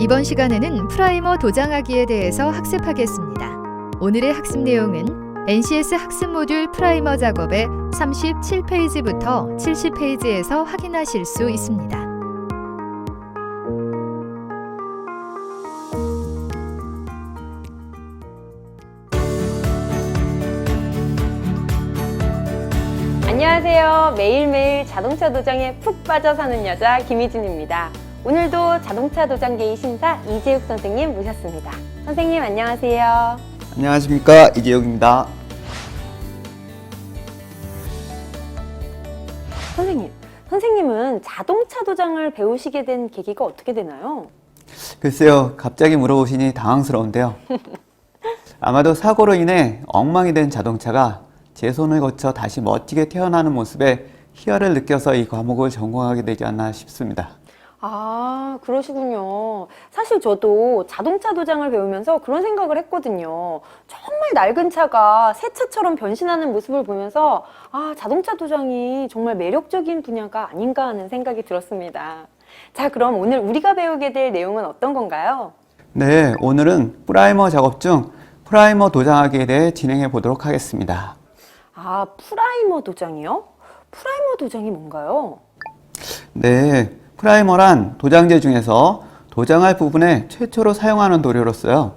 이번 시간에는 프라이머 도장하기에 대해서 학습하겠습니다. 오늘의 학습 내용은 NCS 학습 모듈 프라이머 작업의 37페이지부터 70페이지에서 확인하실 수 있습니다. 안녕하세요. 매일매일 자동차 도장에 푹 빠져 사는 여자 김희진입니다. 오늘도 자동차 도장계의 신사 이재욱 선생님 모셨습니다. 선생님 안녕하세요. 안녕하십니까, 이재욱입니다. 선생님은 자동차 도장을 배우시게 된 계기가 어떻게 되나요? 글쎄요, 갑자기 물어보시니 당황스러운데요. 아마도 사고로 인해 엉망이 된 자동차가 제 손을 거쳐 다시 멋지게 태어나는 모습에 희열을 느껴서 이 과목을 전공하게 되지 않나 싶습니다. 아, 그러시군요. 사실 저도 자동차 도장을 배우면서 그런 생각을 했거든요. 정말 낡은 차가 새 차처럼 변신하는 모습을 보면서 아, 자동차 도장이 정말 매력적인 분야가 아닌가 하는 생각이 들었습니다. 자, 그럼 오늘 우리가 배우게 될 내용은 어떤 건가요? 네, 오늘은 프라이머 작업 중 프라이머 도장하기에 대해 진행해 보도록 하겠습니다. 아, 프라이머 도장이요? 프라이머 도장이 뭔가요? 네, 프라이머란 도장재 중에서 도장할 부분에 최초로 사용하는 도료로서요.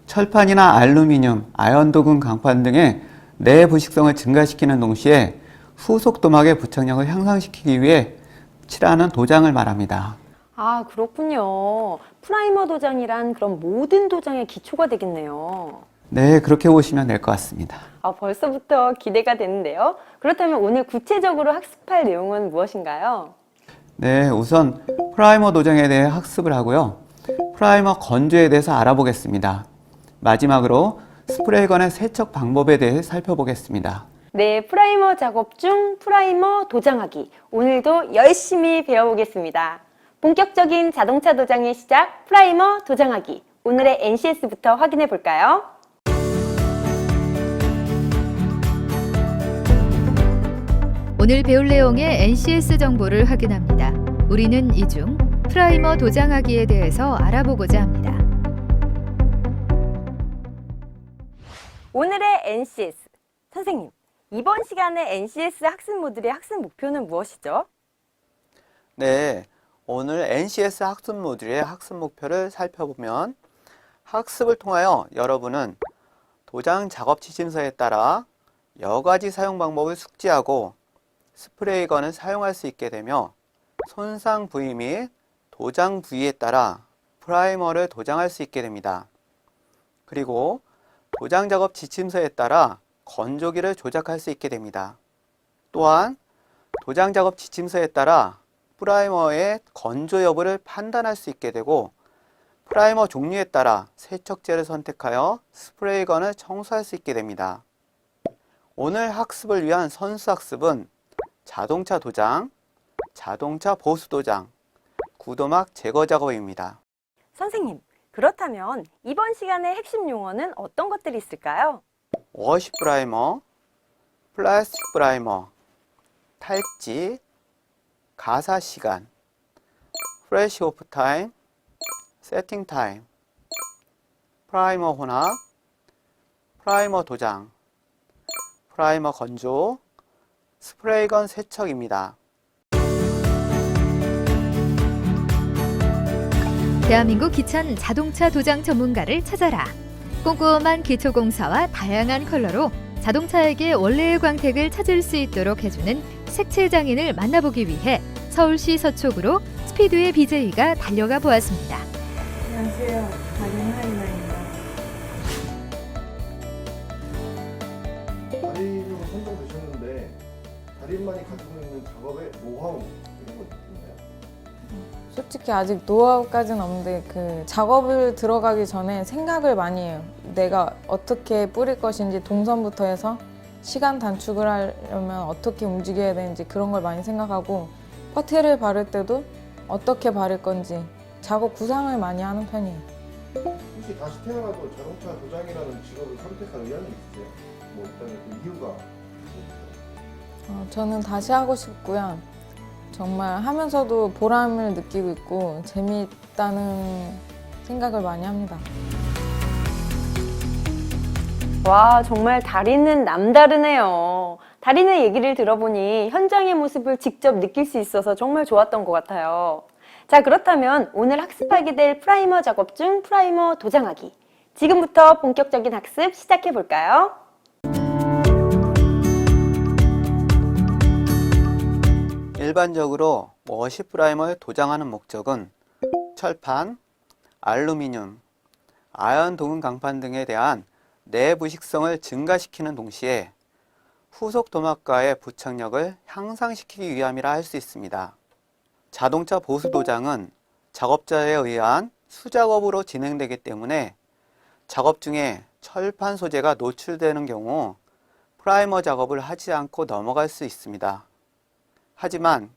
철판이나 알루미늄, 아연도금 강판 등의 내 부식성을 증가시키는 동시에 후속 도막의 부착력을 향상시키기 위해 칠하는 도장을 말합니다. 아, 그렇군요. 프라이머 도장이란 그럼 모든 도장의 기초가 되겠네요. 네, 그렇게 보시면 될 것 같습니다. 아, 벌써부터 기대가 되는데요. 그렇다면 오늘 구체적으로 학습할 내용은 무엇인가요? 네, 우선 프라이머 도장에 대해 학습을 하고요. 프라이머 건조에 대해서 알아보겠습니다. 마지막으로 스프레이건의 세척 방법에 대해 살펴보겠습니다. 네, 프라이머 작업 중 프라이머 도장하기. 오늘도 열심히 배워보겠습니다. 본격적인 자동차 도장의 시작, 프라이머 도장하기. 오늘의 NCS부터 확인해 볼까요? 오늘 배울 내용의 NCS 정보를 확인합니다. 우리는 이 중 프라이머 도장하기에 대해서 알아보고자 합니다. 오늘의 NCS. 선생님, 이번 시간에 NCS 학습 모듈의 학습 목표는 무엇이죠? 네, 오늘 NCS 학습 모듈의 학습 목표를 살펴보면 학습을 통하여 여러분은 도장 작업 지침서에 따라 여러 가지 사용 방법을 숙지하고 스프레이건을 사용할 수 있게 되며 손상 부위 및 도장 부위에 따라 프라이머를 도장할 수 있게 됩니다. 그리고 도장 작업 지침서에 따라 건조기를 조작할 수 있게 됩니다. 또한 도장 작업 지침서에 따라 프라이머의 건조 여부를 판단할 수 있게 되고 프라이머 종류에 따라 세척제를 선택하여 스프레이건을 청소할 수 있게 됩니다. 오늘 학습을 위한 선수 학습은 자동차 도장, 자동차 보수 도장, 구도막 제거 작업입니다. 선생님, 그렇다면 이번 시간의 핵심 용어는 어떤 것들이 있을까요? 워시 프라이머, 플라스틱 프라이머, 탈지, 가사 시간, 프레시 오프 타임, 세팅 타임, 프라이머 혼합, 프라이머 도장, 프라이머 건조, 스프레이건 세척입니다. 대한민국 기찬 자동차 도장 전문가를 찾아라. 꼼꼼한 기초공사와 다양한 컬러로 자동차에게 원래의 광택을 찾을 수 있도록 해주는 색칠 장인을 만나보기 위해 서울시 서초구로 스피드의 BJ가 달려가 보았습니다. 안녕하세요. 박윤하입니다. 달인으로 선정되셨는데 달인만이 가지고 있는 작업의 노하우 이런 거 있나요? 솔직히 아직 노하우까지는 없는데 그 작업을 들어가기 전에 생각을 많이 해요. 내가 어떻게 뿌릴 것인지 동선부터 해서 시간 단축을 하려면 어떻게 움직여야 되는지 그런 걸 많이 생각하고 퍼티를 바를 때도 어떻게 바를 건지 작업 구상을 많이 하는 편이에요. 혹시 다시 태어나도 자동차 도장이라는 직업을 선택한 의향이 있으세요? 뭐 일단은 그 이유가 있어요? 저는 다시 하고 싶고요. 정말 하면서도 보람을 느끼고 있고 재미있다는 생각을 많이 합니다. 와, 정말 다리는 남다르네요. 다리는 얘기를 들어보니 현장의 모습을 직접 느낄 수 있어서 정말 좋았던 것 같아요. 자, 그렇다면 오늘 학습하게 될 프라이머 작업 중 프라이머 도장하기. 지금부터 본격적인 학습 시작해 볼까요? 일반적으로 워시 프라이머에 도장하는 목적은 철판, 알루미늄, 아연 동은 강판 등에 대한 내부 식성을 증가시키는 동시에 후속 도막과의 부착력을 향상시키기 위함이라 할 수 있습니다. 자동차 보수 도장은 작업자에 의한 수작업으로 진행되기 때문에 작업 중에 철판 소재가 노출되는 경우 프라이머 작업을 하지 않고 넘어갈 수 있습니다. 하지만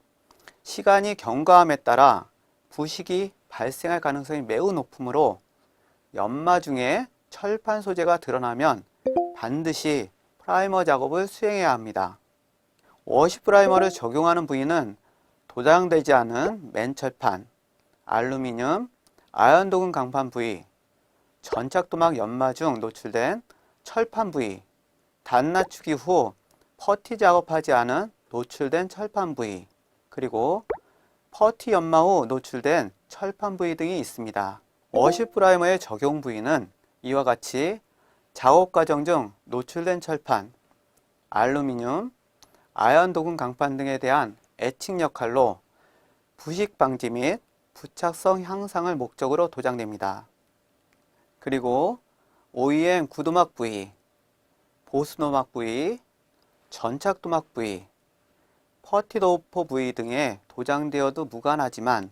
시간이 경과함에 따라 부식이 발생할 가능성이 매우 높으므로 연마 중에 철판 소재가 드러나면 반드시 프라이머 작업을 수행해야 합니다. 워시 프라이머를 적용하는 부위는 도장되지 않은 맨철판, 알루미늄, 아연 도금 강판 부위, 전착도막 연마 중 노출된 철판 부위, 단 낮추기 후 퍼티 작업하지 않은 노출된 철판 부위, 그리고 퍼티 연마 후 노출된 철판 부위 등이 있습니다. 워시 프라이머의 적용 부위는 이와 같이 작업 과정 중 노출된 철판, 알루미늄, 아연 도금 강판 등에 대한 에칭 역할로 부식 방지 및 부착성 향상을 목적으로 도장됩니다. 그리고 OEM 구도막 부위, 보수도막 부위, 전착도막 부위, 퍼티도포 부위 등에 도장되어도 무관하지만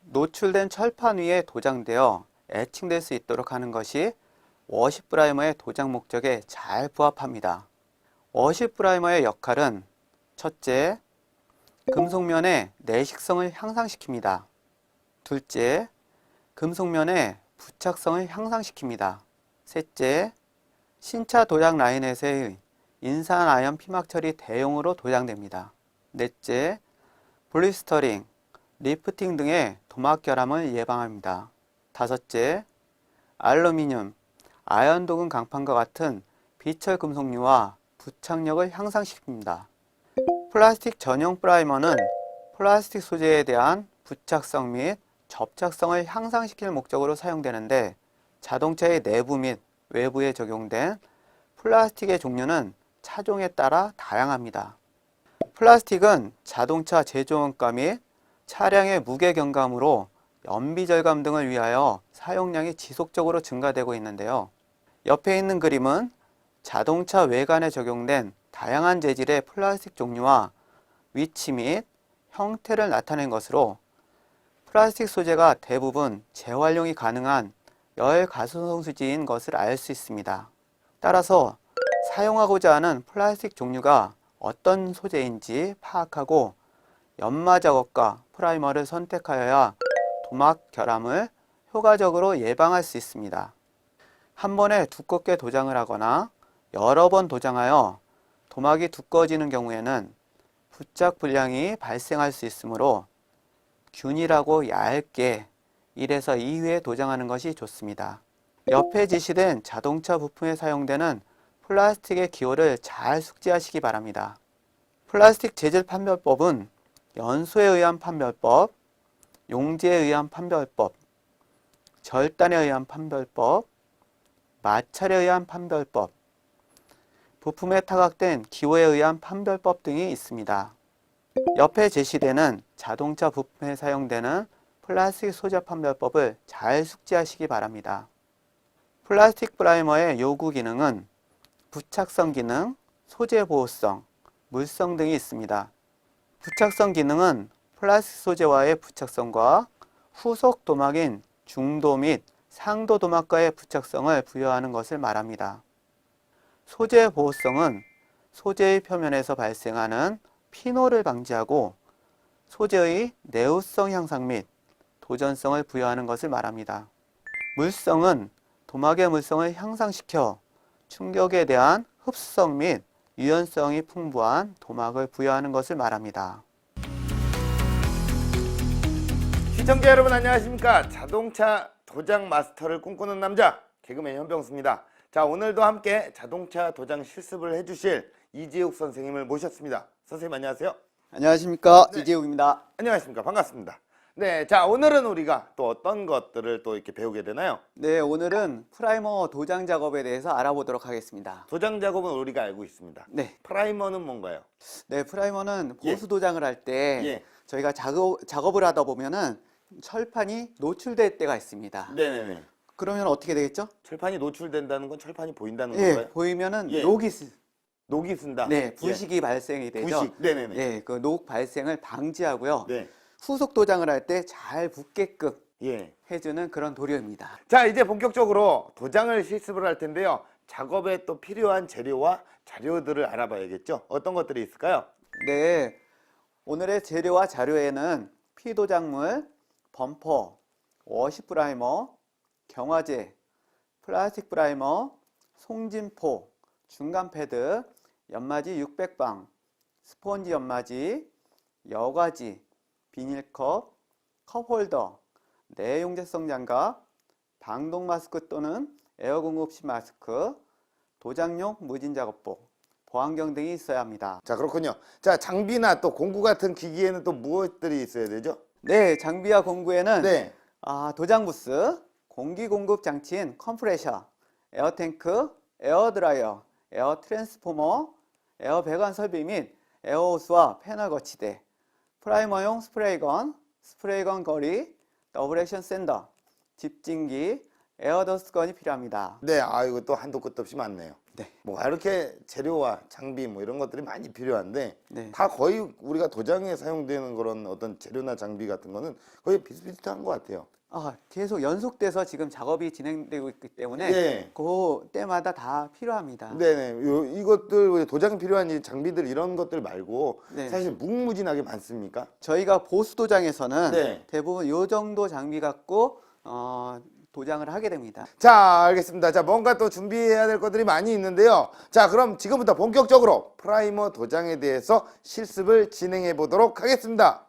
노출된 철판 위에 도장되어 에칭될 수 있도록 하는 것이 워시 프라이머의 도장 목적에 잘 부합합니다. 워시 프라이머의 역할은 첫째, 금속면의 내식성을 향상시킵니다. 둘째, 금속면의 부착성을 향상시킵니다. 셋째, 신차 도장 라인에서의 인산 아연 피막 처리 대용으로 도장됩니다. 넷째, 블리스터링, 리프팅 등의 도막 결함을 예방합니다. 다섯째, 알루미늄, 아연 도금 강판과 같은 비철 금속류와 부착력을 향상시킵니다. 플라스틱 전용 프라이머는 플라스틱 소재에 대한 부착성 및 접착성을 향상시킬 목적으로 사용되는데 자동차의 내부 및 외부에 적용된 플라스틱의 종류는 차종에 따라 다양합니다. 플라스틱은 자동차 제조 원가 및 차량의 무게 경감으로 연비 절감 등을 위하여 사용량이 지속적으로 증가되고 있는데요. 옆에 있는 그림은 자동차 외관에 적용된 다양한 재질의 플라스틱 종류와 위치 및 형태를 나타낸 것으로 플라스틱 소재가 대부분 재활용이 가능한 열가수성 수지인 것을 알 수 있습니다. 따라서 사용하고자 하는 플라스틱 종류가 어떤 소재인지 파악하고 연마 작업과 프라이머를 선택하여야 도막 결함을 효과적으로 예방할 수 있습니다. 한 번에 두껍게 도장을 하거나 여러 번 도장하여 도막이 두꺼워지는 경우에는 부착 불량이 발생할 수 있으므로 균일하고 얇게 1에서 2회 도장하는 것이 좋습니다. 옆에 지시된 자동차 부품에 사용되는 플라스틱의 기호를 잘 숙지하시기 바랍니다. 플라스틱 재질 판별법은 연소에 의한 판별법, 용지에 의한 판별법, 절단에 의한 판별법, 마찰에 의한 판별법, 부품에 타각된 기호에 의한 판별법 등이 있습니다. 옆에 제시되는 자동차 부품에 사용되는 플라스틱 소재 판별법을 잘 숙지하시기 바랍니다. 플라스틱 프라이머의 요구 기능은 부착성 기능, 소재 보호성, 물성 등이 있습니다. 부착성 기능은 플라스틱 소재와의 부착성과 후속 도막인 중도 및 상도 도막과의 부착성을 부여하는 것을 말합니다. 소재 보호성은 소재의 표면에서 발생하는 피노를 방지하고 소재의 내우성 향상 및 도전성을 부여하는 것을 말합니다. 물성은 도막의 물성을 향상시켜 충격에 대한 흡수성 및 유연성이 풍부한 도막을 부여하는 것을 말합니다. 시청자 여러분 안녕하십니까? 자동차 도장 마스터를 꿈꾸는 남자 개그맨 현병수입니다. 자, 오늘도 함께 자동차 도장 실습을 해주실 이재욱 선생님을 모셨습니다. 선생님 안녕하세요. 안녕하십니까. 이재욱입니다. 안녕하십니까? 반갑습니다. 네, 자 오늘은 우리가 또 어떤 것들을 또 이렇게 배우게 되나요? 네, 오늘은 프라이머 도장 작업에 대해서 알아보도록 하겠습니다. 도장 작업은 우리가 알고 있습니다. 네, 프라이머는 뭔가요? 네, 프라이머는 예. 보수 도장을 할 때 예. 저희가 작업을 하다 보면은 철판이 노출될 때가 있습니다. 네네네. 그러면 어떻게 되겠죠? 철판이 노출된다는 건 철판이 보인다는 예, 건가요? 보이면은 예. 녹이 쓴다. 네, 부식이 발생이 되죠. 부식. 네네네. 예, 그 녹 발생을 방지하고요. 네. 후속 도장을 할 때 잘 붙게끔 예. 해주는 그런 도료입니다. 자, 이제 본격적으로 도장을 실습을 할 텐데요. 작업에 또 필요한 재료와 자료들을 알아봐야겠죠. 어떤 것들이 있을까요? 네, 오늘의 재료와 자료에는 피도장물, 범퍼, 워시 프라이머, 경화제, 플라스틱 프라이머, 송진포, 중간 패드, 연마지 600방, 스펀지 연마지, 여과지, 비닐컵, 컵홀더, 내용재성 장갑, 방독 마스크 또는 에어 공급식 마스크, 도장용 무진 작업복, 보안경 등이 있어야 합니다. 자, 그렇군요. 자, 장비나 또 공구 같은 기기에는 또 무엇들이 있어야 되죠? 네, 장비와 공구에는 네. 도장 부스, 공기 공급 장치인 컴프레셔, 에어 탱크, 에어 드라이어, 에어 트랜스포머, 에어 배관 설비 및 에어 호스와 패널 거치대, 프라이머용 스프레이건, 스프레이건 거리, 더블 액션 샌더, 집진기, 에어 더스트건이 필요합니다. 네, 이거 또 한도 끝도 없이 많네요. 네. 뭐 이렇게 재료와 장비 뭐 이런 것들이 많이 필요한데 네. 다 거의 우리가 도장에 사용되는 그런 어떤 재료나 장비 같은 거는 거의 비슷비슷한 것 같아요. 계속 연속돼서 지금 작업이 진행되고 있기 때문에 네. 그 때마다 다 필요합니다. 네네. 이것들 도장에 필요한 이 장비들 이런 것들 말고 네. 사실 무궁무진하게 많습니까? 저희가 보수 도장에서는 네. 대부분 이 정도 장비 갖고 도장을 하게 됩니다. 자, 알겠습니다. 자, 뭔가 또 준비해야 될 것들이 많이 있는데요. 자, 그럼 지금부터 본격적으로 프라이머 도장에 대해서 실습을 진행해 보도록 하겠습니다.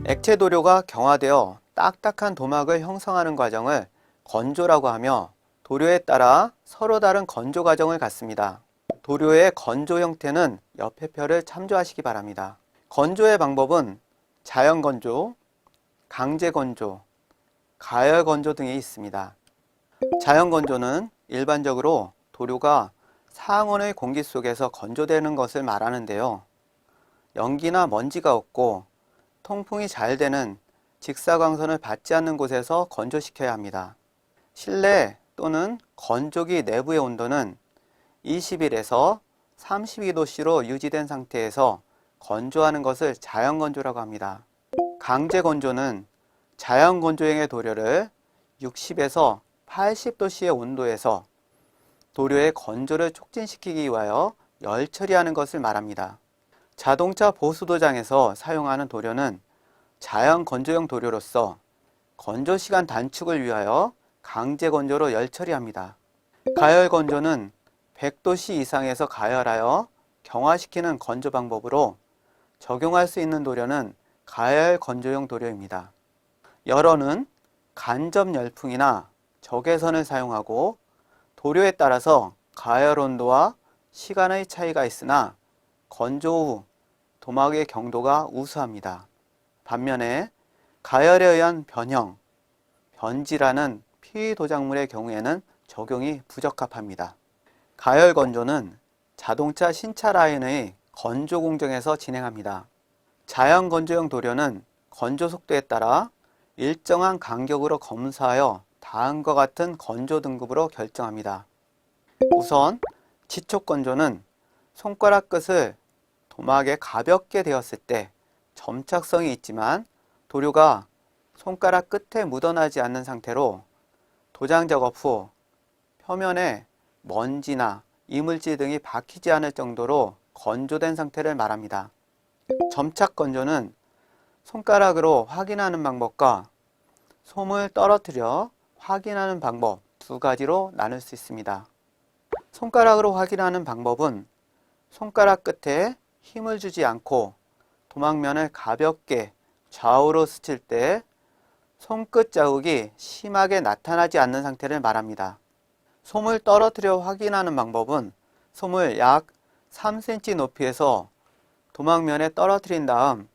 액체 도료가 경화되어 딱딱한 도막을 형성하는 과정을 건조라고 하며 도료에 따라 서로 다른 건조 과정을 갖습니다. 도료의 건조 형태는 옆에 표를 참조하시기 바랍니다. 건조의 방법은 자연 건조, 강제 건조, 가열 건조 등이 있습니다. 자연 건조는 일반적으로 도료가 상온의 공기 속에서 건조되는 것을 말하는데요. 연기나 먼지가 없고 통풍이 잘 되는 직사광선을 받지 않는 곳에서 건조시켜야 합니다. 실내 또는 건조기 내부의 온도는 21에서 32도씨로 유지된 상태에서 건조하는 것을 자연 건조라고 합니다. 강제 건조는 자연 건조형의 도료를 60에서 80도씨의 온도에서 도료의 건조를 촉진시키기 위하여 열 처리하는 것을 말합니다. 자동차 보수 도장에서 사용하는 도료는 자연 건조용 도료로서 건조 시간 단축을 위하여 강제 건조로 열 처리합니다. 가열 건조는 100도씨 이상에서 가열하여 경화시키는 건조 방법으로 적용할 수 있는 도료는 가열 건조용 도료입니다. 열원은 간접 열풍이나 적외선을 사용하고 도료에 따라서 가열 온도와 시간의 차이가 있으나 건조 후 도막의 경도가 우수합니다. 반면에 가열에 의한 변형, 변질하는 PE 도장물의 경우에는 적용이 부적합합니다. 가열 건조는 자동차 신차 라인의 건조 공정에서 진행합니다. 자연 건조용 도료는 건조 속도에 따라 일정한 간격으로 검사하여 다음과 같은 건조 등급으로 결정합니다. 우선 지촉 건조는 손가락 끝을 도막에 가볍게 대었을 때 점착성이 있지만 도료가 손가락 끝에 묻어나지 않는 상태로 도장 작업 후 표면에 먼지나 이물질 등이 박히지 않을 정도로 건조된 상태를 말합니다. 점착 건조는 손가락으로 확인하는 방법과 솜을 떨어뜨려 확인하는 방법 두 가지로 나눌 수 있습니다. 손가락으로 확인하는 방법은 손가락 끝에 힘을 주지 않고 도막면을 가볍게 좌우로 스칠 때 손끝 자국이 심하게 나타나지 않는 상태를 말합니다. 솜을 떨어뜨려 확인하는 방법은 솜을 약 3cm 높이에서 도막면에 떨어뜨린 다음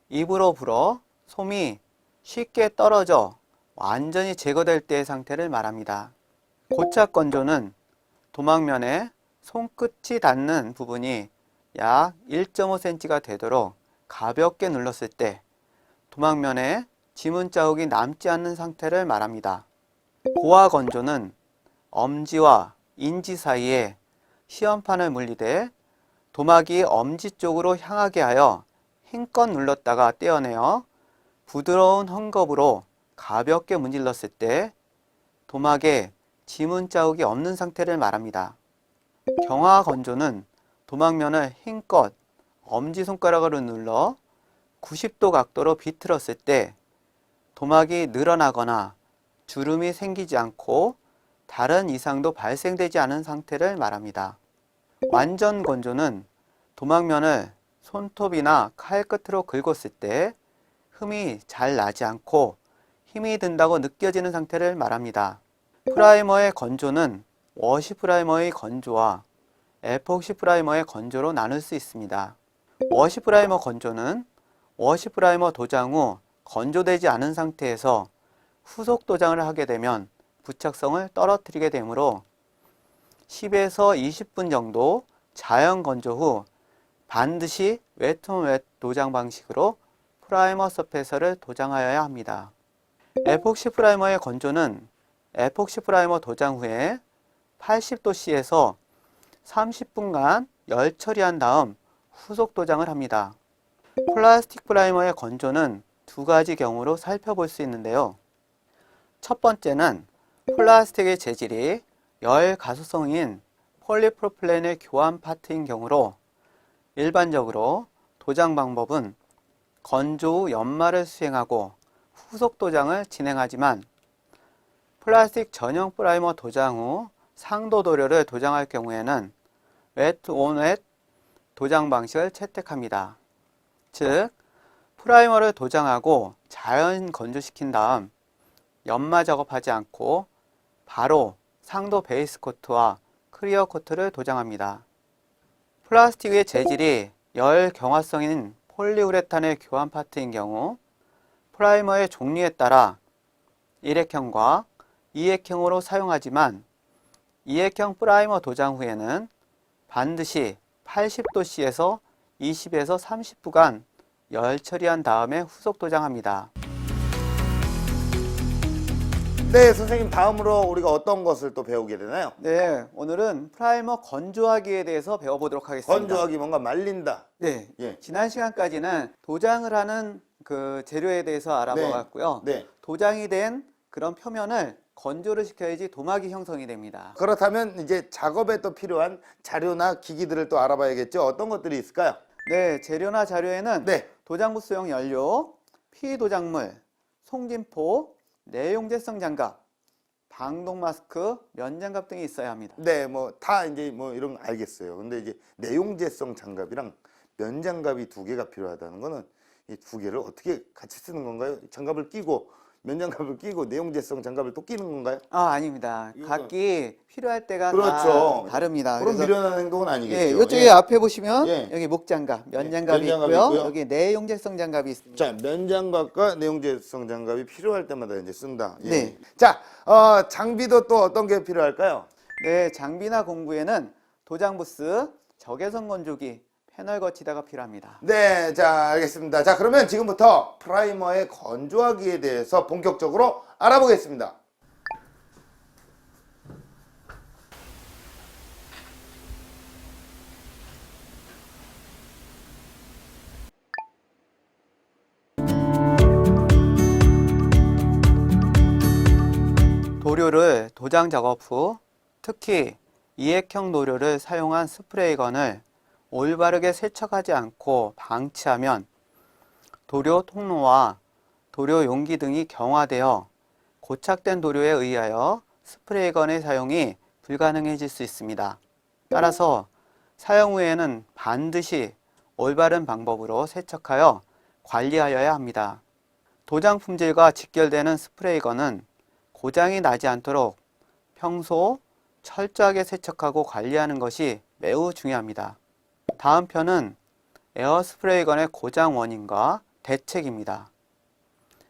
입으로 불어 솜이 쉽게 떨어져 완전히 제거될 때의 상태를 말합니다. 고착 건조는 도막면에 손끝이 닿는 부분이 약 1.5cm가 되도록 가볍게 눌렀을 때 도막면에 지문 자국이 남지 않는 상태를 말합니다. 고화 건조는 엄지와 인지 사이에 시험판을 물리되 도막이 엄지 쪽으로 향하게 하여 힘껏 눌렀다가 떼어내어 부드러운 헝겊으로 가볍게 문질렀을 때 도막에 지문 자국이 없는 상태를 말합니다. 경화 건조는 도막면을 힘껏 엄지손가락으로 눌러 90도 각도로 비틀었을 때 도막이 늘어나거나 주름이 생기지 않고 다른 이상도 발생되지 않은 상태를 말합니다. 완전 건조는 도막면을 손톱이나 칼끝으로 긁었을 때 흠이 잘 나지 않고 힘이 든다고 느껴지는 상태를 말합니다. 프라이머의 건조는 워시 프라이머의 건조와 에폭시 프라이머의 건조로 나눌 수 있습니다. 워시 프라이머 건조는 워시 프라이머 도장 후 건조되지 않은 상태에서 후속 도장을 하게 되면 부착성을 떨어뜨리게 되므로 10에서 20분 정도 자연 건조 후 반드시 웨트온웨트 도장 방식으로 프라이머 서페이서를 도장하여야 합니다. 에폭시 프라이머의 건조는 에폭시 프라이머 도장 후에 80도씨에서 30분간 열 처리한 다음 후속 도장을 합니다. 플라스틱 프라이머의 건조는 두 가지 경우로 살펴볼 수 있는데요. 첫 번째는 플라스틱의 재질이 열 가소성인 폴리프로필렌의 교환 파트인 경우로 일반적으로 도장 방법은 건조 후 연마를 수행하고 후속 도장을 진행하지만 플라스틱 전용 프라이머 도장 후 상도 도료를 도장할 경우에는 웨트 온 웨트 도장 방식을 채택합니다. 즉, 프라이머를 도장하고 자연 건조시킨 다음 연마 작업하지 않고 바로 상도 베이스 코트와 클리어 코트를 도장합니다. 플라스틱의 재질이 열 경화성인 폴리우레탄의 교환 파트인 경우 프라이머의 종류에 따라 1액형과 2액형으로 사용하지만 2액형 프라이머 도장 후에는 반드시 80도씨에서 20에서 30분간 열 처리한 다음에 후속 도장합니다. 네, 선생님 다음으로 우리가 어떤 것을 또 배우게 되나요? 네, 오늘은 프라이머 건조하기에 대해서 배워보도록 하겠습니다. 건조하기 뭔가 말린다. 네, 예. 지난 시간까지는 도장을 하는 그 재료에 대해서 알아보았고요. 네. 도장이 된 그런 표면을 건조를 시켜야지 도막이 형성이 됩니다. 그렇다면 이제 작업에 또 필요한 자료나 기기들을 또 알아봐야겠죠. 어떤 것들이 있을까요? 네, 재료나 자료에는 네. 도장부스용 연료, PE 도장물, 송진포, 내용제성 장갑, 방독 마스크, 면장갑 등이 있어야 합니다. 네, 뭐 다 이제 뭐 이런 거 알겠어요. 근데 이제 내용제성 장갑이랑 면장갑이 두 개가 필요하다는 거는 이 두 개를 어떻게 같이 쓰는 건가요? 장갑을 끼고 면장갑을 끼고 내용제성 장갑을 또 끼는 건가요? 아닙니다. 이거는- 각기 필요할 때가 그렇죠. 다 다릅니다. 그럼 미련한 행동은 아니겠죠. 이쪽에 앞에 보시면 예. 여기 목장갑, 면장갑이 면장갑이 있고요. 있고요. 여기 내용제성 장갑이 있습니다. 자, 면장갑과 내용제성 장갑이 필요할 때마다 이제 쓴다. 예. 네. 자, 장비도 또 어떤 게 필요할까요? 네, 장비나 공구에는 도장 부스, 적외선 건조기, 패널 거치대가 필요합니다. 네, 자, 알겠습니다. 자, 그러면 지금부터 프라이머의 건조하기에 대해서 본격적으로 알아보겠습니다. 도료를 도장 작업 후 특히 이액형 도료를 사용한 스프레이건을 올바르게 세척하지 않고 방치하면 도료 통로와 도료 용기 등이 경화되어 고착된 도료에 의하여 스프레이건의 사용이 불가능해질 수 있습니다. 따라서 사용 후에는 반드시 올바른 방법으로 세척하여 관리하여야 합니다. 도장 품질과 직결되는 스프레이건은 고장이 나지 않도록 평소 철저하게 세척하고 관리하는 것이 매우 중요합니다. 다음 편은 에어 스프레이건의 고장 원인과 대책입니다.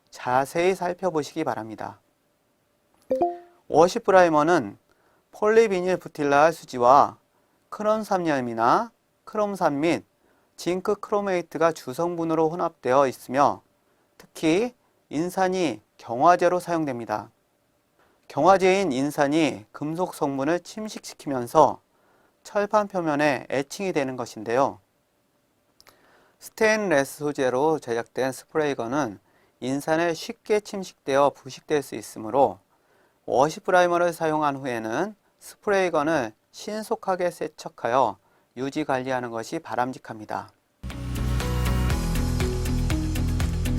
자세히 살펴보시기 바랍니다. 워시 프라이머는 폴리비닐 부틸라 수지와 크롬삼염이나 크롬산 및 징크 크로메이트가 주성분으로 혼합되어 있으며 특히 인산이 경화제로 사용됩니다. 경화제인 인산이 금속 성분을 침식시키면서 철판 표면에 애칭이 되는 것인데요. 스테인레스 소재로 제작된 스프레이건은 인산에 쉽게 침식되어 부식될 수 있으므로 워시 프라이머를 사용한 후에는 스프레이건을 신속하게 세척하여 유지 관리하는 것이 바람직합니다.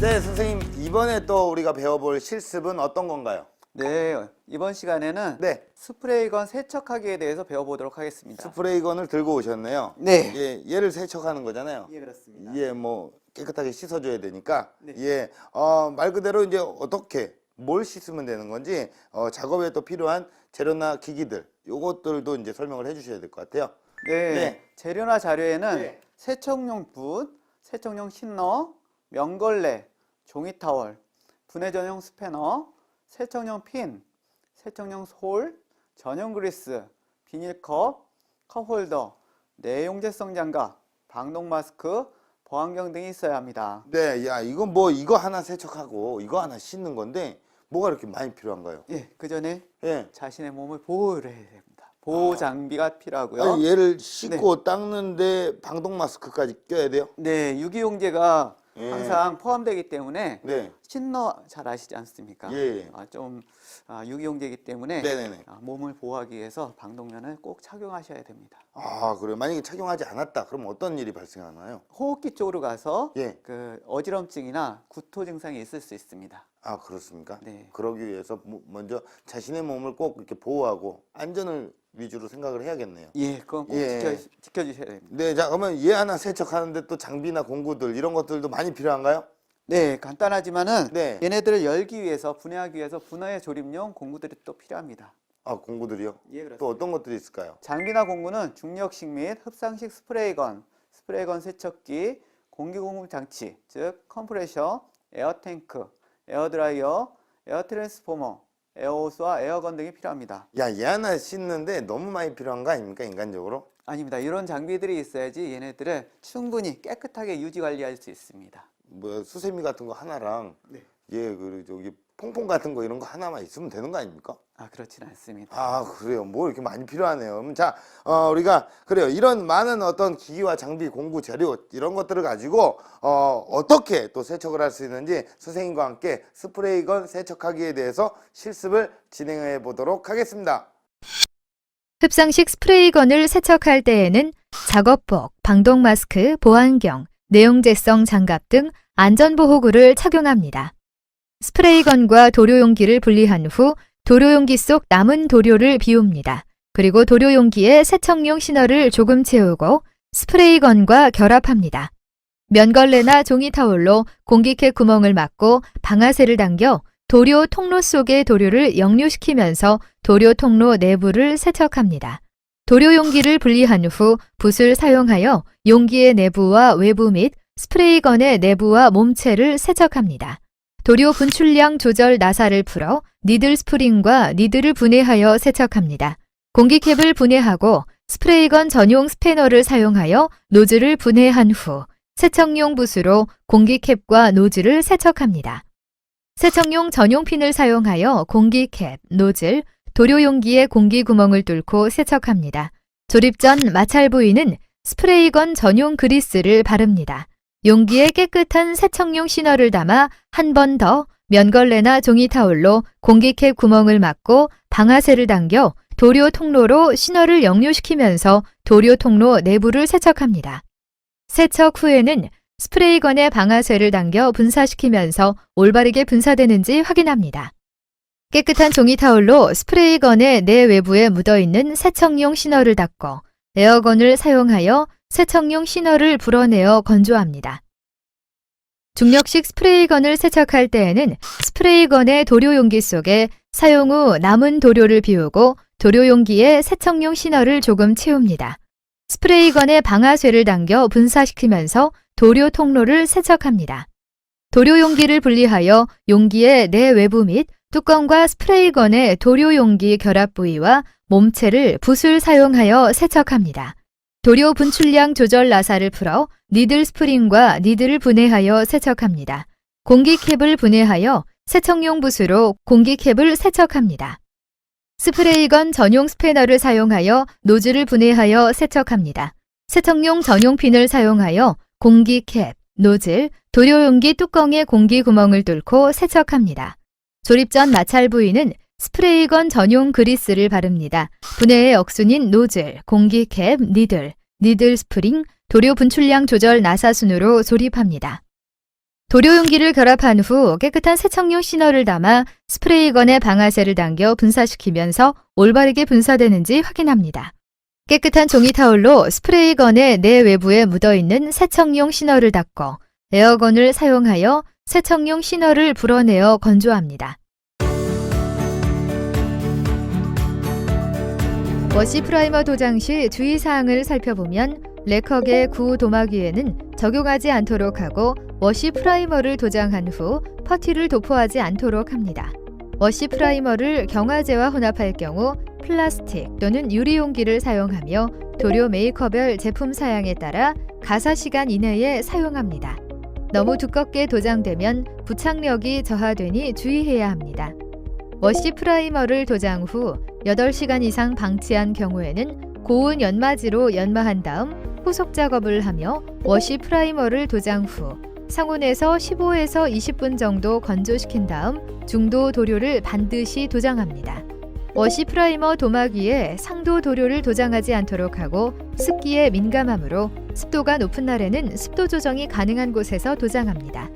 네, 선생님, 이번에 또 우리가 배워볼 실습은 어떤 건가요? 네, 이번 시간에는 네, 스프레이건 세척하기에 대해서 배워보도록 하겠습니다. 스프레이건을 들고 오셨네요. 네, 예, 얘를 세척하는 거잖아요. 예, 그렇습니다. 예, 뭐 깨끗하게 씻어줘야 되니까. 네. 예, 말 그대로 이제 어떻게 뭘 씻으면 되는 건지 작업에 또 필요한 재료나 기기들 요것들도 이제 설명을 해주셔야 될 것 같아요. 네, 네. 재료나 자료에는 네. 세척용 붓, 세척용 신너, 명걸레, 종이 타월, 분해 전용 스패너, 세척용 핀, 세척용 솔, 전용 그리스, 비닐컵, 컵홀더, 내용제성 장갑, 방독 마스크, 보안경 등이 있어야 합니다. 네, 야, 이건 뭐 이거 하나 세척하고 이거 하나 씻는 건데 뭐가 이렇게 많이 필요한가요? 예, 그 전에 예. 자신의 몸을 보호를 해야 됩니다. 보호 장비가 필요하고요. 아니, 얘를 씻고 닦는데 방독 마스크까지 껴야 돼요? 네, 유기용제가 예. 항상 포함되기 때문에 네. 신너 잘 아시지 않습니까? 예. 유기용제이기 때문에 네네네. 몸을 보호하기 위해서 방독면을 꼭 착용하셔야 됩니다. 아, 그래요. 만약에 착용하지 않았다. 그럼 어떤 일이 발생하나요? 호흡기 쪽으로 가서 예. 그 어지럼증이나 구토 증상이 있을 수 있습니다. 아, 그렇습니까? 네. 그러기 위해서 먼저 자신의 몸을 꼭 이렇게 보호하고 안전을 위주로 생각을 해야겠네요. 예, 그건 꼭 예. 지켜주셔야 됩니다. 네, 자, 그러면 얘 하나 세척하는데 또 장비나 공구들 이런 것들도 많이 필요한가요? 네, 간단하지만은 네. 얘네들을 열기 위해서 분해하기 위해서 분해 조립용 공구들이 또 필요합니다. 아, 공구들이요? 예, 그렇습니다. 또 어떤 것들이 있을까요? 장비나 공구는 중력식 및 흡상식 스프레이건, 스프레이건 세척기, 공기공급 장치, 즉 컴프레셔, 에어탱크, 에어드라이어, 에어 트랜스포머, 에어호스와 에어건 등이 필요합니다. 야, 얘 하나 씻는데 너무 많이 필요한 거 아닙니까, 인간적으로? 아닙니다. 이런 장비들이 있어야지 얘네들을 충분히 깨끗하게 유지 관리할 수 있습니다. 뭐 수세미 같은 거 하나랑 네. 얘 그 저기 퐁퐁 같은 거 이런 거 하나만 있으면 되는 거 아닙니까? 그렇진 않습니다. 아, 그래요. 뭐 이렇게 많이 필요하네요. 그럼 자, 우리가 그래요. 이런 많은 어떤 기기와 장비, 공구, 재료 이런 것들을 가지고 어떻게 또 세척을 할 수 있는지 선생님과 함께 스프레이건 세척하기에 대해서 실습을 진행해 보도록 하겠습니다. 흡상식 스프레이건을 세척할 때에는 작업복, 방독 마스크, 보안경, 내용제성 장갑 등 안전보호구를 착용합니다. 스프레이건과 도료용기를 분리한 후 도료 용기 속 남은 도료를 비웁니다. 그리고 도료 용기에 세척용 시널을 조금 채우고 스프레이건과 결합합니다. 면걸레나 종이 타올로 공기캡 구멍을 막고 방아쇠를 당겨 도료 통로 속의 도료를 역류시키면서 도료 통로 내부를 세척합니다. 도료 용기를 분리한 후 붓을 사용하여 용기의 내부와 외부 및 스프레이건의 내부와 몸체를 세척합니다. 도료 분출량 조절 나사를 풀어 니들 스프링과 니들을 분해하여 세척합니다. 공기캡을 분해하고 스프레이건 전용 스패너를 사용하여 노즐을 분해한 후 세척용 붓으로 공기캡과 노즐을 세척합니다. 세척용 전용 핀을 사용하여 공기캡, 노즐, 도료 용기에 공기 구멍을 뚫고 세척합니다. 조립 전 마찰 부위는 스프레이건 전용 그리스를 바릅니다. 용기에 깨끗한 세척용 시널을 담아 한 번 더 면걸레나 종이 타올로 공기캡 구멍을 막고 방아쇠를 당겨 도료 통로로 시널을 역류시키면서 도료 통로 내부를 세척합니다. 세척 후에는 스프레이건에 방아쇠를 당겨 분사시키면서 올바르게 분사되는지 확인합니다. 깨끗한 종이 타올로 스프레이건의 내외부에 묻어있는 세척용 시널을 닦고 에어건을 사용하여 세척용 시널을 불어내어 건조합니다. 중력식 스프레이건을 세척할 때에는 스프레이건의 도료 용기 속에 사용 후 남은 도료를 비우고 도료 용기에 세척용 시널을 조금 채웁니다. 스프레이건에 방아쇠를 당겨 분사시키면서 도료 통로를 세척합니다. 도료 용기를 분리하여 용기의 내외부 및 뚜껑과 스프레이건의 도료 용기 결합 부위와 몸체를 붓을 사용하여 세척합니다. 도료 분출량 조절 나사를 풀어 니들 스프링과 니들을 분해하여 세척합니다. 공기캡을 분해하여 세척용 붓으로 공기캡을 세척합니다. 스프레이건 전용 스패너를 사용하여 노즐을 분해하여 세척합니다. 세척용 전용 핀을 사용하여 공기캡, 노즐, 도료 용기 뚜껑에 공기 구멍을 뚫고 세척합니다. 조립 전 마찰 부위는 스프레이건 전용 그리스를 바릅니다. 분해의 억순인 노즐, 공기캡, 니들 스프링, 도료 분출량 조절 나사순으로 조립합니다. 도료 용기를 결합한 후 깨끗한 세척용 시널을 담아 스프레이건에 방아쇠를 당겨 분사시키면서 올바르게 분사되는지 확인합니다. 깨끗한 종이 타올로 스프레이건의 내외부에 묻어있는 세척용 시널을 닦고 에어건을 사용하여 세척용 시널을 불어내어 건조합니다. 워시 프라이머 도장 시 주의사항을 살펴보면 래커의 구도마귀에는 적용하지 않도록 하고 워시 프라이머를 도장한 후 퍼티를 도포하지 않도록 합니다. 워시 프라이머를 경화제와 혼합할 경우 플라스틱 또는 유리 용기를 사용하며 도료 메이커별 제품 사양에 따라 가사 시간 이내에 사용합니다. 너무 두껍게 도장되면 부착력이 저하되니 주의해야 합니다. 워시 프라이머를 도장 후 8시간 이상 방치한 경우에는 고운 연마지로 연마한 다음 후속 작업을 하며 워시 프라이머를 도장 후 상온에서 15에서 20분 정도 건조시킨 다음 중도 도료를 반드시 도장합니다. 워시 프라이머 도막 위에 상도 도료를 도장하지 않도록 하고 습기에 민감하므로 습도가 높은 날에는 습도 조정이 가능한 곳에서 도장합니다.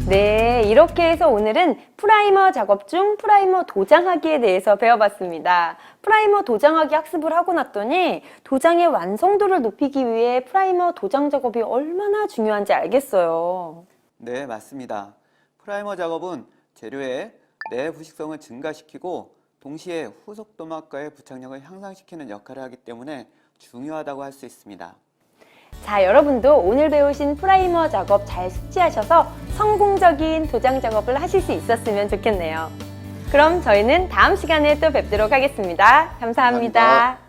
네, 이렇게 해서 오늘은 프라이머 작업 중 프라이머 도장하기에 대해서 배워봤습니다. 프라이머 도장하기 학습을 하고 났더니 도장의 완성도를 높이기 위해 프라이머 도장 작업이 얼마나 중요한지 알겠어요. 네, 맞습니다. 프라이머 작업은 재료의 내부식성을 증가시키고 동시에 후속 도막과의 부착력을 향상시키는 역할을 하기 때문에 중요하다고 할 수 있습니다. 자, 여러분도 오늘 배우신 프라이머 작업 잘 숙지하셔서 성공적인 도장 작업을 하실 수 있었으면 좋겠네요. 그럼 저희는 다음 시간에 또 뵙도록 하겠습니다. 감사합니다. 감사합니다.